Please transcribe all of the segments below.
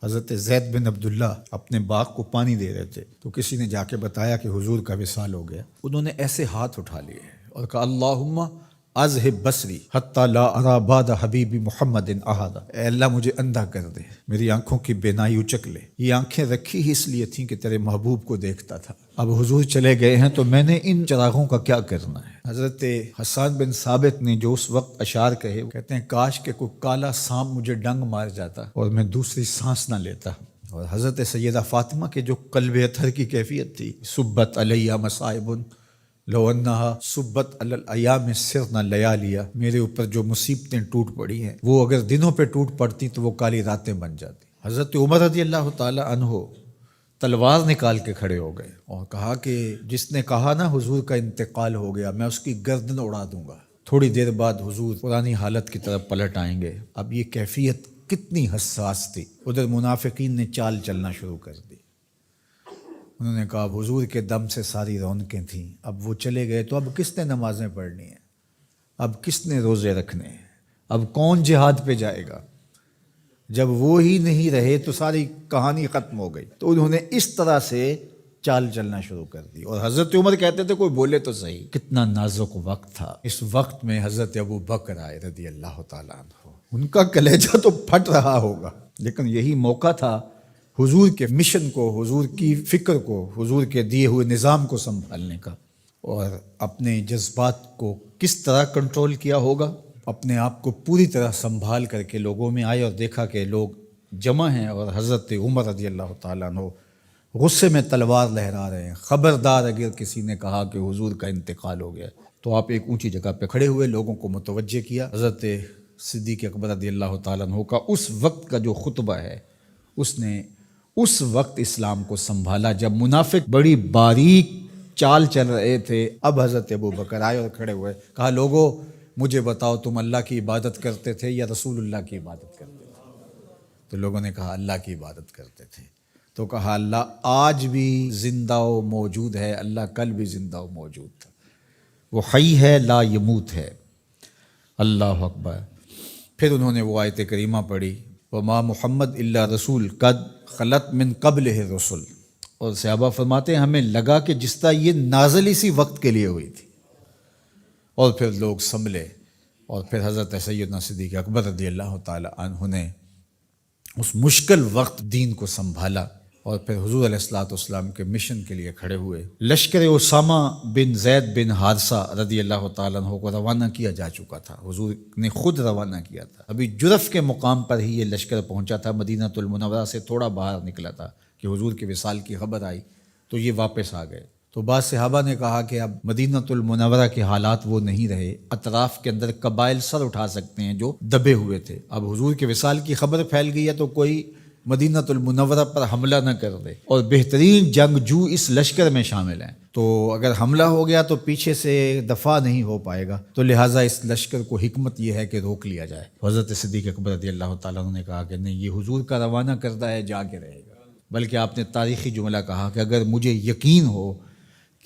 حضرت زید بن عبداللہ اپنے باغ کو پانی دے رہے تھے تو کسی نے جا کے بتایا کہ حضور کا وصال ہو گیا۔ انہوں نے ایسے ہاتھ اٹھا لیے اور کہا اللہم اذہب بصری حتی لا ارا بعد حبیبی محمد احدا، اے اللہ مجھے اندھا کر دے، میری آنکھوں کی بینائی اچک لے۔ یہ آنکھیں رکھی ہی اس لیے تھیں کہ تیرے محبوب کو دیکھتا تھا، اب حضور چلے گئے ہیں تو میں نے ان چراغوں کا کیا کرنا ہے۔ حضرت حسان بن ثابت نے جو اس وقت اشعار کہے، وہ کہتے ہیں کاش کہ کوئی کالا سانپ مجھے ڈنگ مار جاتا اور میں دوسری سانس نہ لیتا۔ اور حضرت سیدہ فاطمہ کے جو قلب اطہر کی کیفیت تھی، سبت علیہ مصائب لو انہا سبت علی الایام سرنا لیالیا، میرے اوپر جو مصیبتیں ٹوٹ پڑی ہیں وہ اگر دنوں پہ ٹوٹ پڑتی تو وہ کالی راتیں بن جاتی۔ حضرت عمر رضی اللہ تعالی عنہ تلوار نکال کے کھڑے ہو گئے اور کہا کہ جس نے کہا نا حضور کا انتقال ہو گیا میں اس کی گردن اڑا دوں گا۔ تھوڑی دیر بعد حضور پرانی حالت کی طرف پلٹ آئیں گے۔ اب یہ کیفیت کتنی حساس تھی، ادھر منافقین نے چال چلنا شروع کر دی۔ انہوں نے کہا حضور کے دم سے ساری رونقیں تھیں، اب وہ چلے گئے تو اب کس نے نمازیں پڑھنی ہیں، اب کس نے روزے رکھنے ہیں، اب کون جہاد پہ جائے گا؟ جب وہ ہی نہیں رہے تو ساری کہانی ختم ہو گئی۔ تو انہوں نے اس طرح سے چال چلنا شروع کر دی اور حضرت عمر کہتے تھے کوئی بولے تو صحیح۔ کتنا نازک وقت تھا۔ اس وقت میں حضرت ابو بکر آئے رضی اللہ تعالیٰ عنہ، ان کا کلیجہ تو پھٹ رہا ہوگا، لیکن یہی موقع تھا حضور کے مشن کو، حضور کی فکر کو، حضور کے دیے ہوئے نظام کو سنبھالنے کا، اور اپنے جذبات کو کس طرح کنٹرول کیا ہوگا۔ اپنے آپ کو پوری طرح سنبھال کر کے لوگوں میں آئے اور دیکھا کہ لوگ جمع ہیں اور حضرت عمر رضی اللہ تعالیٰ عنہ غصے میں تلوار لہرا رہے ہیں۔ خبردار اگر کسی نے کہا کہ حضور کا انتقال ہو گیا تو آپ ایک اونچی جگہ پہ کھڑے ہوئے، لوگوں کو متوجہ کیا۔ حضرت صدیق اکبر رضی اللہ تعالیٰ عنہ کا اس وقت کا جو خطبہ ہے، اس نے اس وقت اسلام کو سنبھالا جب منافق بڑی باریک چال چل رہے تھے۔ اب حضرت ابو بکر آئے اور کھڑے ہوئے، کہا لوگو مجھے بتاؤ تم اللہ کی عبادت کرتے تھے یا رسول اللہ کی عبادت کرتے تھے؟ تو لوگوں نے کہا اللہ کی عبادت کرتے تھے۔ تو کہا اللہ آج بھی زندہ و موجود ہے، اللہ کل بھی زندہ و موجود تھا، وہ حی ہے لا یموت ہے۔ اللہ اکبر۔ پھر انہوں نے وہ آیت کریمہ پڑھی وما محمد الا رسول قد خلت من قبلہ الرسل، اور صحابہ فرماتے ہیں ہمیں لگا کہ جس طرح یہ نازل اسی وقت کے لیے ہوئی تھی۔ اور پھر لوگ سنبھلے اور پھر حضرت سیدنا صدیق اکبر رضی اللہ تعالی عنہ نے اس مشکل وقت دین کو سنبھالا اور پھر حضور علیہ الصلوۃ والسلام کے مشن کے لیے کھڑے ہوئے۔ لشکر اسامہ بن زید بن حارثہ رضی اللہ تعالیٰ عنہ کو روانہ کیا جا چکا تھا، حضور نے خود روانہ کیا تھا۔ ابھی جرف کے مقام پر ہی یہ لشکر پہنچا تھا، مدینہ المنورہ سے تھوڑا باہر نکلا تھا کہ حضور کے وصال کی خبر آئی تو یہ واپس آ گئے۔ تو بعض صحابہ نے کہا کہ اب مدینہ المنورہ کے حالات وہ نہیں رہے، اطراف کے اندر قبائل سر اٹھا سکتے ہیں جو دبے ہوئے تھے، اب حضور کے وصال کی خبر پھیل گئی ہے تو کوئی مدینہ المنورہ پر حملہ نہ کر دے، اور بہترین جنگجو اس لشکر میں شامل ہیں، تو اگر حملہ ہو گیا تو پیچھے سے دفاع نہیں ہو پائے گا، تو لہٰذا اس لشکر کو حکمت یہ ہے کہ روک لیا جائے۔ حضرت صدیق اکبر رضی اللہ تعالیٰ عنہ نے کہا کہ نہیں، یہ حضور کا روانہ کردہ ہے، جا کے رہے گا۔ بلکہ آپ نے تاریخی جملہ کہا کہ اگر مجھے یقین ہو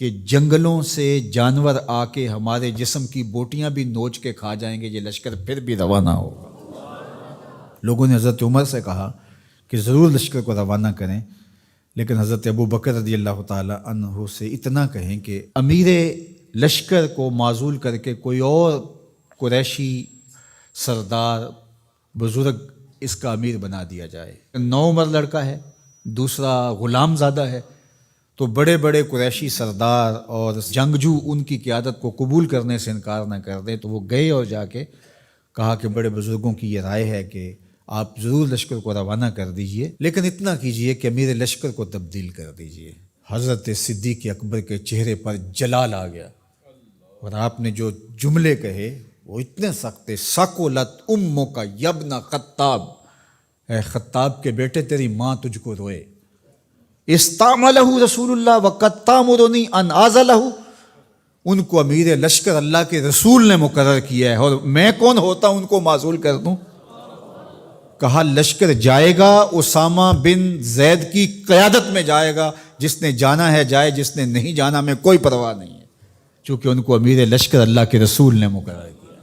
کہ جنگلوں سے جانور آ کے ہمارے جسم کی بوٹیاں بھی نوچ کے کھا جائیں گے، یہ لشکر پھر بھی روانہ ہوگا۔ لوگوں نے حضرت عمر سے کہا کہ ضرور لشکر کو روانہ کریں، لیکن حضرت ابو بکر رضی اللہ تعالی عنہ سے اتنا کہیں کہ امیر لشکر کو معزول کر کے کوئی اور قریشی سردار بزرگ اس کا امیر بنا دیا جائے۔ 9 عمر لڑکا ہے، دوسرا غلام زادہ ہے، تو بڑے بڑے قریشی سردار اور جنگجو ان کی قیادت کو قبول کرنے سے انکار نہ کر دیں، تو وہ گئے اور جا کے کہا کہ بڑے بزرگوں کی یہ رائے ہے کہ آپ ضرور لشکر کو روانہ کر دیجئے، لیکن اتنا کیجئے کہ امیر لشکر کو تبدیل کر دیجئے۔ حضرت صدیق اکبر کے چہرے پر جلال آ گیا اور آپ نے جو جملے کہے وہ اتنے سخت تھے، ثقلت امک یبن خطاب، اے خطاب کے بیٹے تیری ماں تجھ کو روئے۔ استعملہ رسول اللہ وقد تامرنی ان اعزلہ، ان کو امیر لشکر اللہ کے رسول نے مقرر کیا ہے اور میں کون ہوتا ان کو معزول کر دوں؟ کہا لشکر جائے گا، اسامہ بن زید کی قیادت میں جائے گا، جس نے جانا ہے جائے، جس نے نہیں جانا میں کوئی پرواہ نہیں ہے، چونکہ ان کو امیر لشکر اللہ کے رسول نے مقرر کیا۔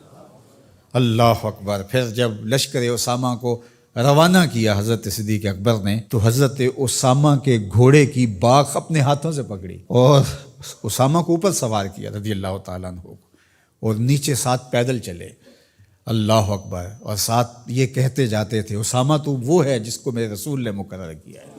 اللہ اکبر۔ پھر جب لشکر اسامہ کو روانہ کیا حضرت صدیق اکبر نے تو حضرت اسامہ کے گھوڑے کی باک اپنے ہاتھوں سے پکڑی اور اسامہ کو اوپر سوار کیا رضی اللہ تعالیٰ عنہ کو، اور نیچے ساتھ پیدل چلے، اللہ اکبر، اور ساتھ یہ کہتے جاتے تھے اسامہ تو وہ ہے جس کو میرے رسول نے مقرر کیا ہے۔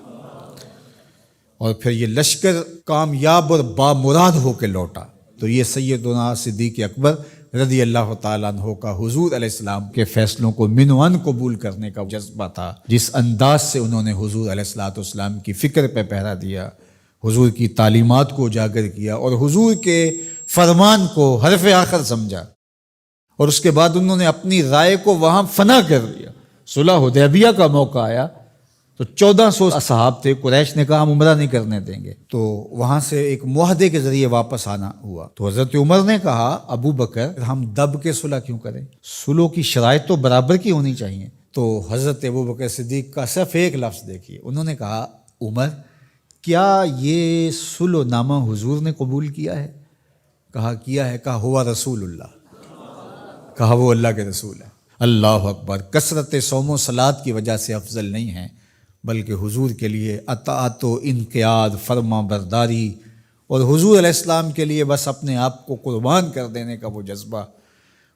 اور پھر یہ لشکر کامیاب اور بامراد ہو کے لوٹا۔ تو یہ سیدنا صدیق اکبر رضی اللہ تعالیٰ عنہ کا حضور علیہ السلام کے فیصلوں کو من و عن قبول کرنے کا جذبہ تھا، جس انداز سے انہوں نے حضور علیہ السلام کی فکر پہ پہرا دیا، حضور کی تعلیمات کو اجاگر کیا اور حضور کے فرمان کو حرف آخر سمجھا، اور اس کے بعد انہوں نے اپنی رائے کو وہاں فنا کر دیا۔ صلح حدیبیہ کا موقع آیا تو 1400 اصحاب تھے، قریش نے کہا ہم عمرہ نہیں کرنے دیں گے، تو وہاں سے ایک معاہدے کے ذریعے واپس آنا ہوا۔ تو حضرت عمر نے کہا ابو بکر ہم دب کے صلح کیوں کریں، صلح کی شرائط تو برابر کی ہونی چاہیے۔ تو حضرت ابو بکر صدیق کا صرف ایک لفظ دیکھیے، انہوں نے کہا عمر کیا یہ صلح نامہ حضور نے قبول کیا ہے؟ کہا کیا ہے۔ کہا ہوا رسول اللہ، کہا وہ اللہ کے رسول ہے۔ اللہ اکبر، کثرت صوم و صلات کی وجہ سے افضل نہیں ہے، بلکہ حضور کے لیے اطاعت و انقیاد، فرما برداری، اور حضور علیہ السلام کے لیے بس اپنے آپ کو قربان کر دینے کا وہ جذبہ،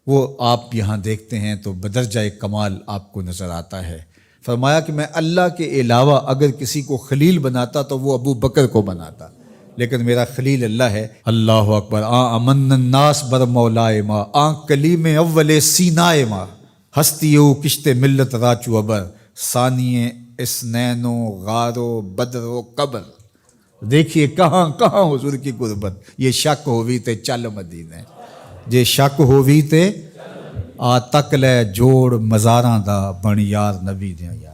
وہ آپ یہاں دیکھتے ہیں تو بدرجہ کمال آپ کو نظر آتا ہے۔ فرمایا کہ میں اللہ کے علاوہ اگر کسی کو خلیل بناتا تو وہ ابو بکر کو بناتا، لیکن میرا خلیل اللہ ہے۔ اللہ اکبر، امن الناس بر مولائے ما، کلیم اول سینائے ما، ہستیو کشت ملت راچو ابر، ثانیے اسنین و غار و بدر و قبر۔ دیکھیے کہاں کہاں حضور کی قربت۔ یہ شک ہووی تے چل مدینے، یہ شک ہووی تے آ تک لے جوڑ مزاراں دا بن یار نبی دیاں یار۔